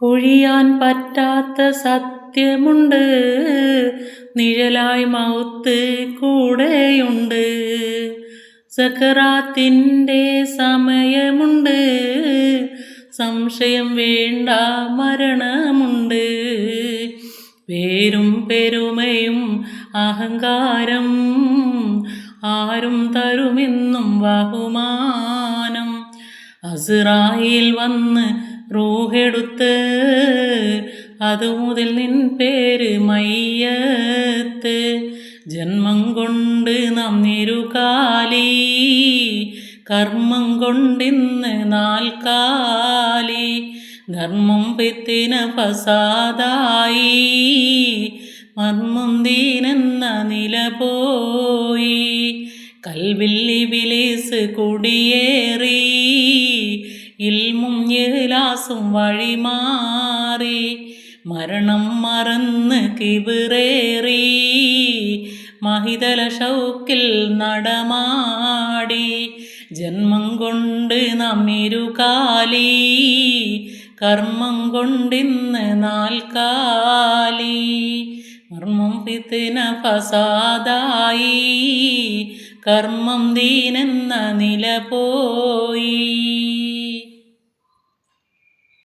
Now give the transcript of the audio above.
ഒഴിയാൻ പറ്റാത്ത സത്യമുണ്ട്, നിഴലായി മൗത്ത് കൂടെയുണ്ട്. സക്കറാത്തിന്റെ സമയമുണ്ട്, സംശയം വേണ്ട മരണമുണ്ട്. പേരും പെരുമയും അഹങ്കാരം ആരും തരുമെന്നും ബഹുമാനം. അസ്റായീൽ വന്ന് റൂഹെടുത്ത്, അതുമുതൽ നിൻ പേര് മയ്യത്ത്. ജന്മം കൊണ്ട് നാം നിരുകാലി, കർമ്മം കൊണ്ടിന്ന് നാൽക്കാലി. ധർമ്മം ഫിത്തിന ഫസാദായി, മർമ്മം ദീനെന്ന നില പോയി. കൽബിൽ ഇബ്ലീസ് കുടിയേറി, ഇൽമും ഇഖ്ലാസും വഴിമാറി. മരണം മറന്ന് കിബിറേറി, മഹിതല ഷൗക്കിൽ നടമാടി. ജന്മം കൊണ്ട് നാം ഇരുകാലി, കർമ്മം കൊണ്ടിന്ന് നാൽക്കാലി. മർമ്മം ഫിത്ന ഫസാദായി, കർമ്മം ദീനെന്ന നില പോയി.